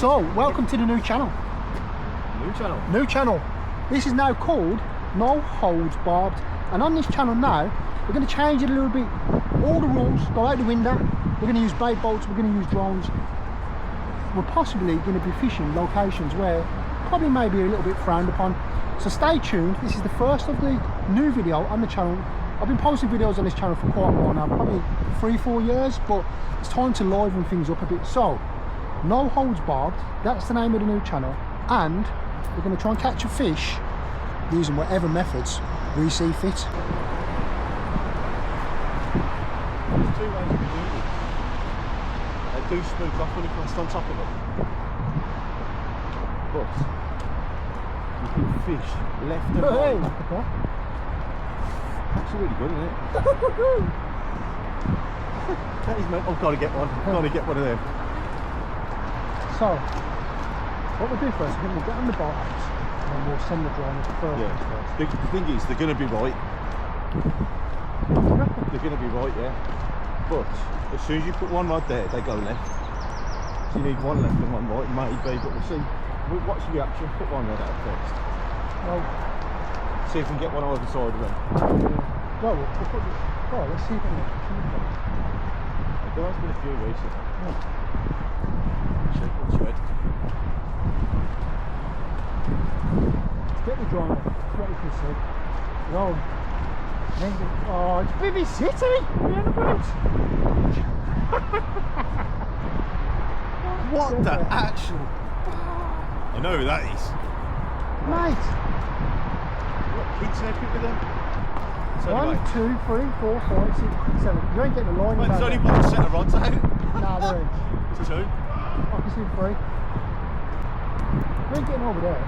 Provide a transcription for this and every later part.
So, welcome to the new channel. New channel. This is now called No Holds Barred. And on this channel now, we're going to change it a little bit. All the rules go out the window. We're going to use bait boats, we're going to use drones. We're possibly going to be fishing locations where probably maybe a little bit frowned upon. So stay tuned. This is the first of the new video on the channel. I've been posting videos on this channel for quite a while now, probably 3-4 years, but it's time to liven things up a bit. So, No Holds Barred, that's the name of the new channel, and we're going to try and catch a fish using whatever methods we see fit. There's two ways of doing it. They do spook off when you cast on top of them. But you can fish left and right. Okay. That's really good, isn't it? That is meant. I've got to get one. I've got to get one of them. So, what we'll do first, we'll get on the boat and then we'll send the drone up first. Yeah. The thing is, they're going to be right. They're going to be right, yeah. But as soon as you put one rod there, they go left. So you need one left and one right, maybe. But we'll see. We'll watch the reaction. Put one rod out first. Well, see if we can get one either side of them. Well, let's see if we can get one. There has been a few recently. Yeah. Shred. Let's get the drone up. That's what you can see. No. Oh, it's Vivi City! We're in a boat! What the actual... I know who that is. Mate! What, kids and everything with them? 1, 2, 3, 4, 5, 6, 7. You ain't getting a line. Mate, there's only one set of rods out. Nah, there ain't. It's two. I can see 3. You ain't getting over there.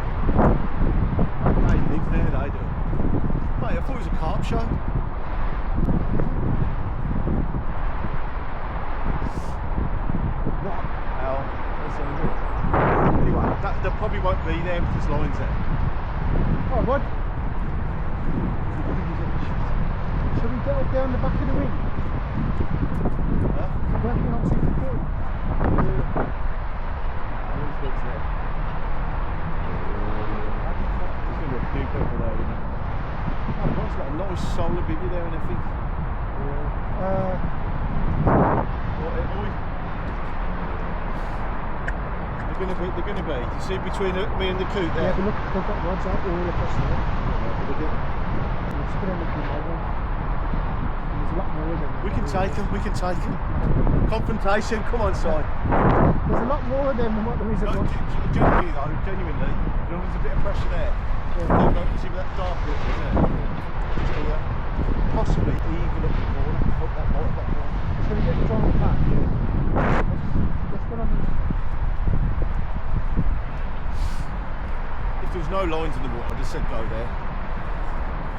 They live there, they do. Mate, I thought it was a carp show. What the hell? That's unreal. Anyway, that probably won't be there if there's lines there. Oh, what? Should we get up there on the back of the ring? Huh? Where can we not see the foot? There's going to be a few people there, you know. Oh, what's got a lot of solar bivvy there and everything. They're going to be. You see between me and the coot there? Yeah, but look, they've got rods out all across there. Yeah, It's going to look like one. There's a lot more of them. we can take them, we can take them. Confrontation, come on, Si. There's a lot more of them than what there is at No, once. genuinely though, genuinely, you know, there's a bit of pressure there. Yeah. See that dark bit, isn't it? So, possibly even up the corner, up that corner. Shall we get the drone back? Let's go on this. If there was no lines in the water, I just said go there.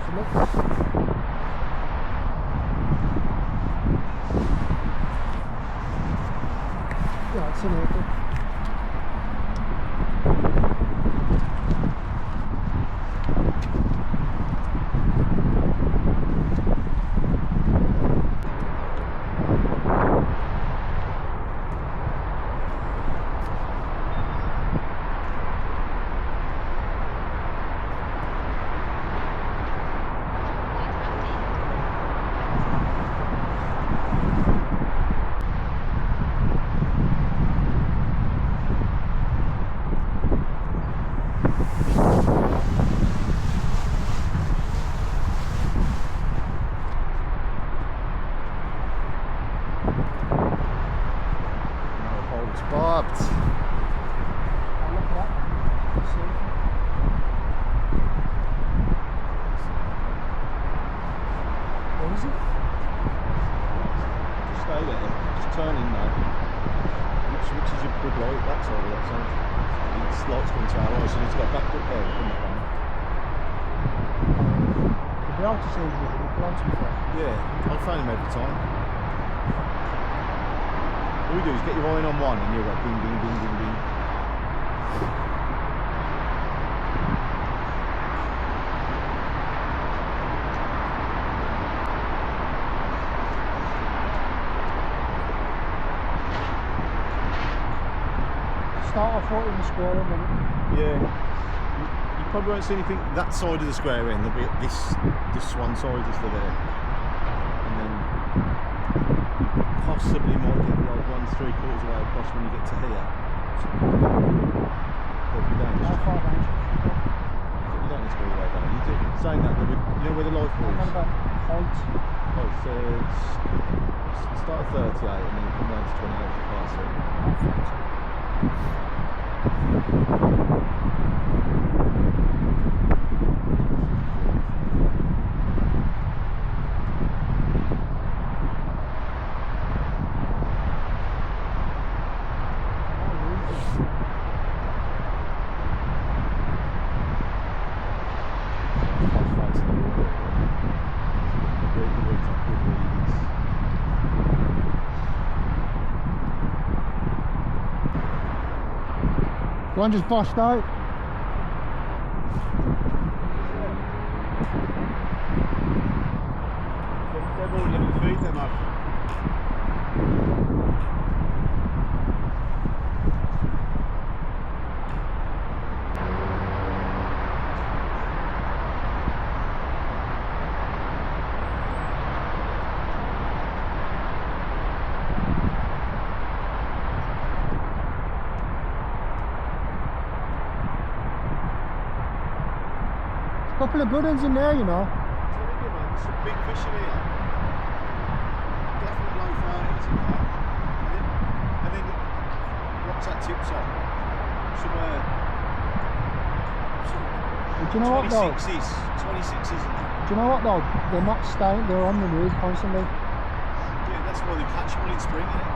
So look. Yeah, it's in here. Barbed. Look at that. See? What is it? Just stay there. Just turn in now. Which is your good light? That side or that side? It's light's going to our eyes, so it's got back up there. You'll be able to see him with the plants before. Yeah, I'll find him every time. All you do is get your eye on one and you'll go bing, bing, bing, bing, bing. start off right in the square end, innit? Yeah. You probably won't see anything that side of the square end. There'll be this one side is still there. And then you possibly might get the odd ones 3/4 way across when you get to here. They'll be down. How far down should you go? You don't need to go all the way down. You do, saying that, there'll be, you know where the light What falls? about height? Oh, so it's start at 38 and then you come down to 28 for class. One just bossed out. They've all little feet them up. Couple of good ones in there, you know. I'm telling you, man, there's some big fish in here. Definitely low 30s in there. And then what's that tips on? Somewhere. But do you know what though? 26s in there. Do you know what though? They're not staying, they're on the move constantly. Yeah, that's why they're catchable in spring, isn't it?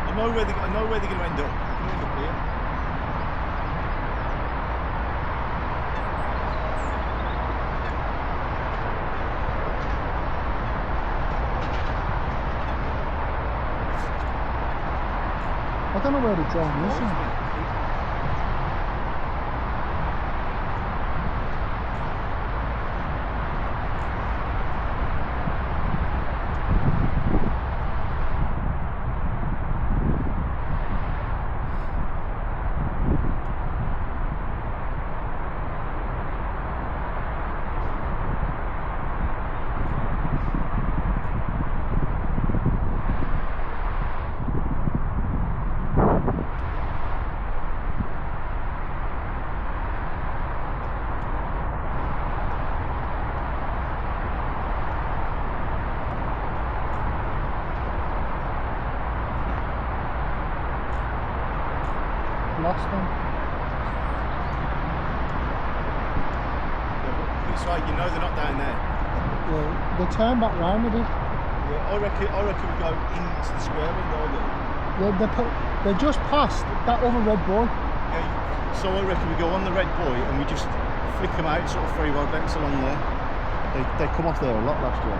I know where they're going to end up. They're going to end up here. I don't know where the drawing is. Lost them. It's like, you know they're not down there. Yeah, they turn back round a bit. Yeah, I reckon we go into the square window. Yeah, they just passed that other red boy. Yeah, so I reckon we go on the red buoy and we just flick them out sort of 3 rod lengths along there. They come off there a lot last year.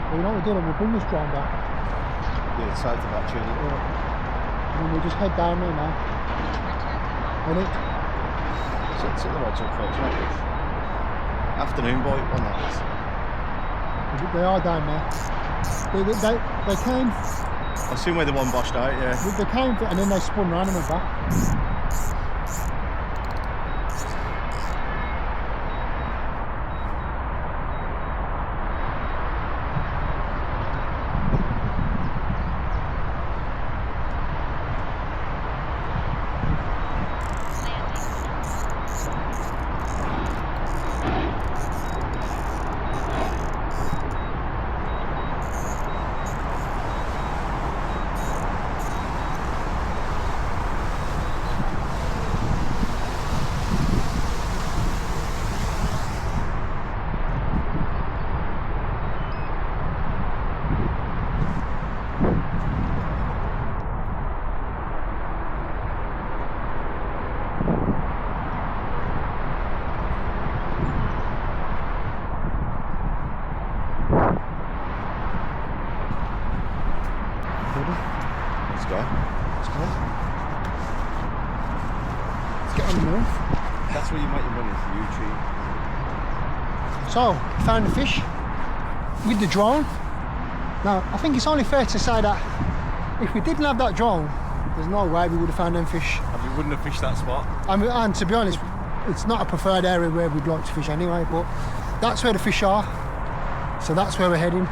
Well, you know what we're doing? We'll bring this drone back. Yeah, it's south of that chili. Yeah. And then we'll just head down there now. And it, Sit the rods up folks, like this. Afternoon boy, on that. they are down there. They came. I've seen where the one boshed out, yeah. They came and then they spun round and went back. on the move. That's where you make your money, YouTube. So, found the fish with the drone. Now, I think it's only fair to say that if we didn't have that drone, there's no way we would have found them fish. And we wouldn't have fished that spot. And to be honest, it's not a preferred area where we'd like to fish anyway, but that's where the fish are. So that's where we're heading.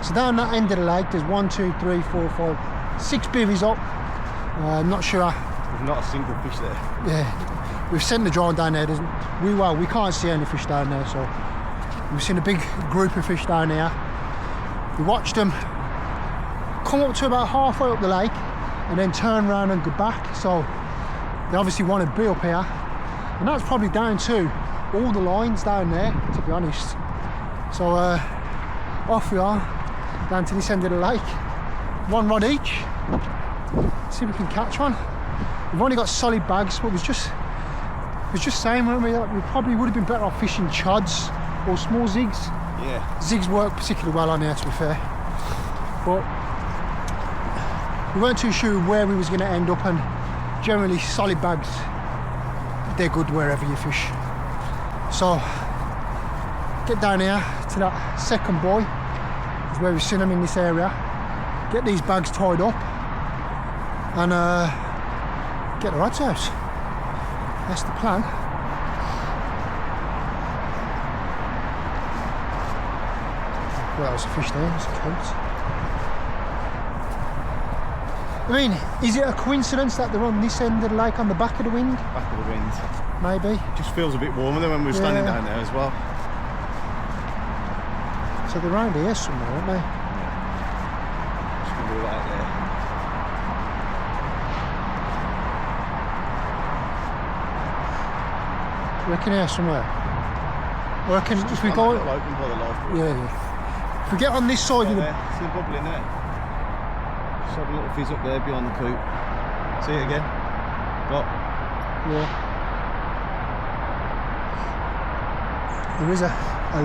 So down that end of the lake, there's 1, 2, 3, 4, 5, 6 bivvies up. I'm not sure. There's not a single fish there. Yeah, we've sent the drone down there. We can't see any fish down there, so we've seen a big group of fish down here. We watched them come up to about halfway up the lake and then turn around and go back. So they obviously want to be up here, and that's probably down to all the lines down there, to be honest. So off we are down to this end of the lake, 1 rod each. See if we can catch one. We've only got solid bags, but we was just saying, weren't we, that we probably would have been better off fishing chods or small zigs. Yeah. Zigs work particularly well on here, to be fair, but we weren't too sure where we was going to end up, and generally solid bags, they're good wherever you fish. So get down here to that second buoy, is where we've seen them in this area. Get these bags tied up and get the rods out. That's the plan. Well, there's a fish there, there's a coat. I mean, is it a coincidence that they're on this end of the lake on the back of the wind? Back of the wind. Maybe. It just feels a bit warmer than when we were standing down there as well. So they're around here somewhere, aren't they? Yeah. Just gonna do that there. I reckon here somewhere. I reckon if we go... Open by the life. Yeah. If we get on this side of the... See the bubble in there? Just have a little fizz up there behind the coop. See it again? Got. Yeah. There is a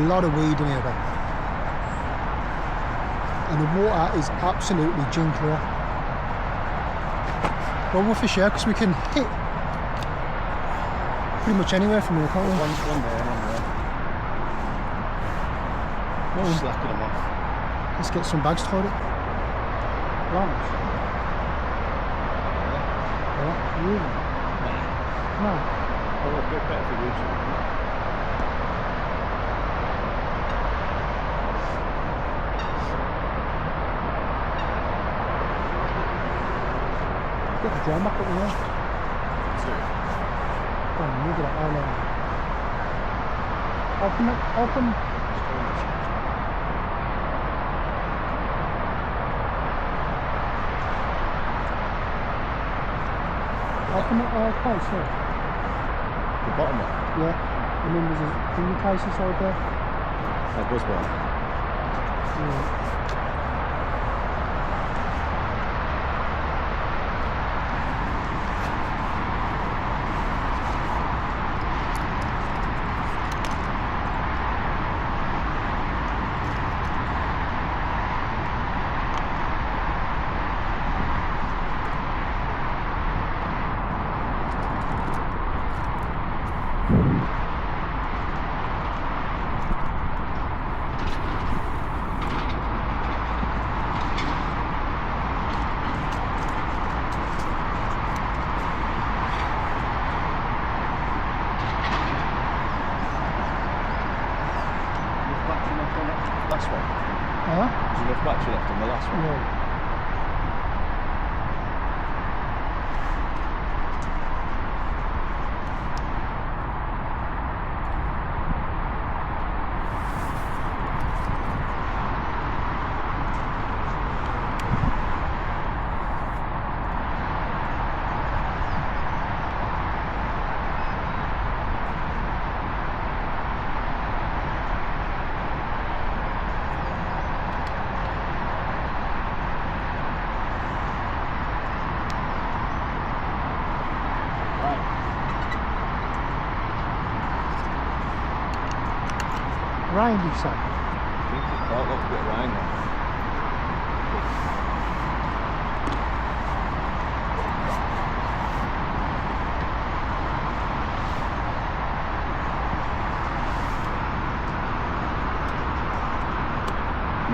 lot of weed in here though. And the water is absolutely gin clear. Well, we'll fish here because we can hit pretty much anywhere from here, can't we? One there, one there. Just slacking them off. Let's get some bags tied up. Right. Yeah. Really? No. Oh, a bit better for YouTube. Get the drum back up in there. Come on, move it up. Open it, open. Open it, case here. The bottom one? Yeah. And then there's a thingy case inside there. That was one. Yeah. Last one. Huh? There's enough battery left on the last one. Yeah. Rain, you say? I think it felt like a bit of rain there.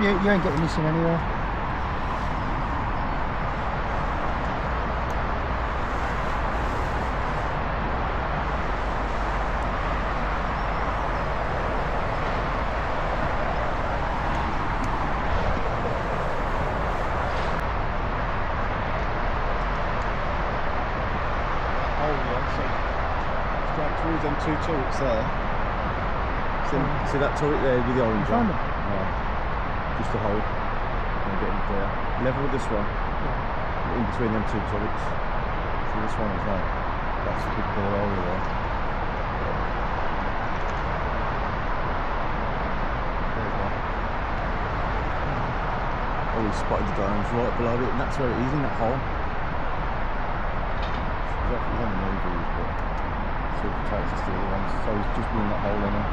You ain't getting this in anywhere. Towards them two turrets there. See that turret there with the orange on? Just to hold. And get in there. Level with this one. In between them two turrets. See this one as well. That's a big colour over there. There's one. Oh, we spotted the drones right below it, and that's where it is, in that hole. He's on the movies, but so he takes us to the other ones, so he's just been in that hole in there.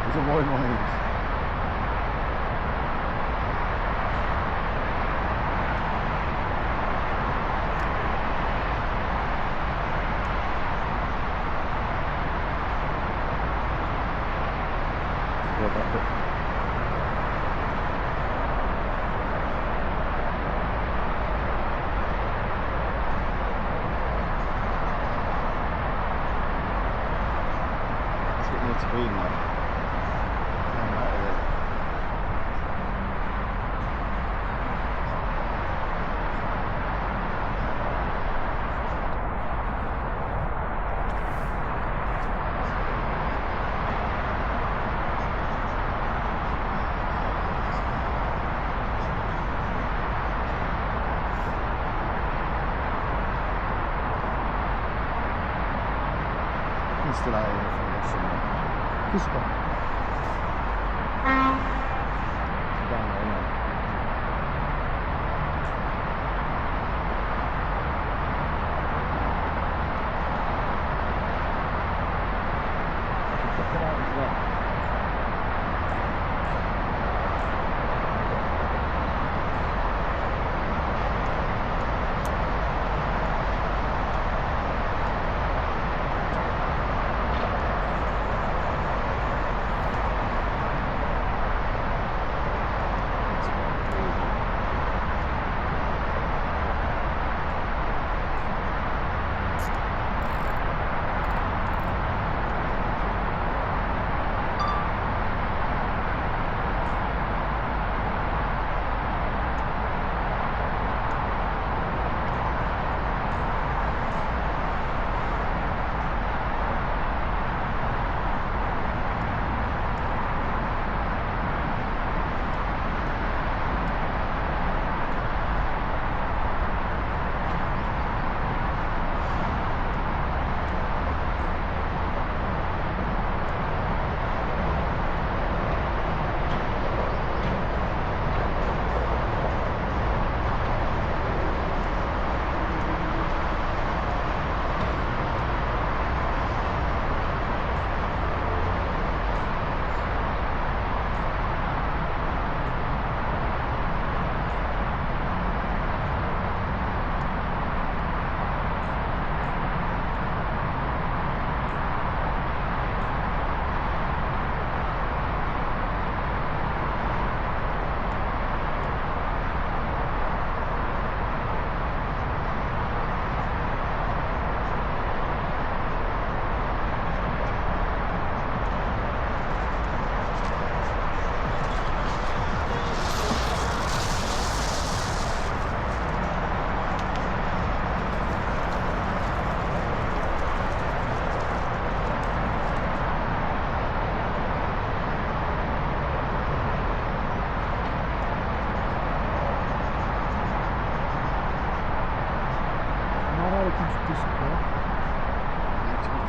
There's a wide one here. To be in there. Came out of it. He's still out here for this somewhere. This one. Down there now. Check it out as well.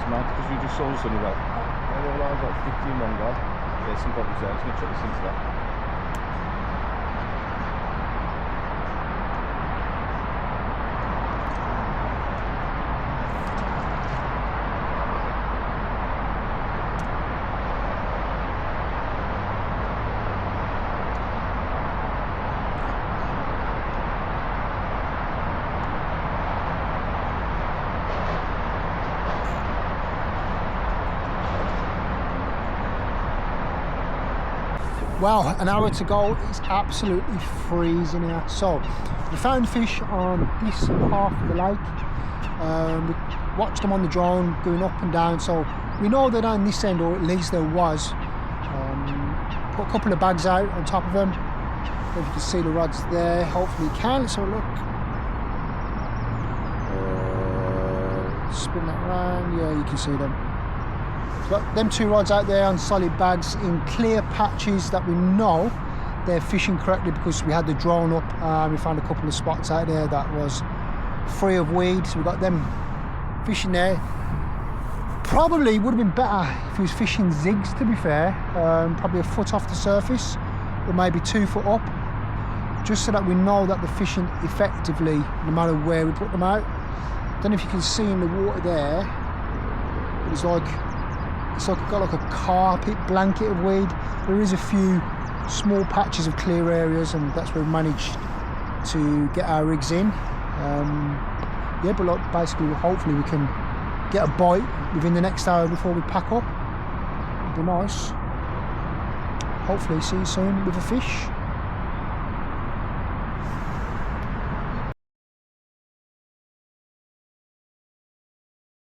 to mate, because we just saw this only about, like 15 one guy. Yeah, some bobbies there. Just going to check this into that. Well, an hour to go. It's absolutely freezing here. So we found fish on this half of the lake. We watched them on the drone going up and down, so we know they're on this end, or at least there was. Put a couple of bags out on top of them. If you can see the rods there, hopefully you can. So look, spin that around. Yeah, you can see them. Got them two rods out there on solid bags in clear patches that we know they're fishing correctly, because we had the drone up. We found a couple of spots out there that was free of weed, so we got them fishing there. Probably would have been better if he was fishing zigs, to be fair. Probably a foot off the surface, or maybe 2 foot up, just so that we know that they're fishing effectively no matter where we put them out. Don't know if you can see in the water there, it's like got like a carpet blanket of weed. There is a few small patches of clear areas, and that's where we managed to get our rigs in. Yeah, but like, basically hopefully we can get a bite within the next hour before we pack up. It'd be nice. Hopefully see you soon with a fish.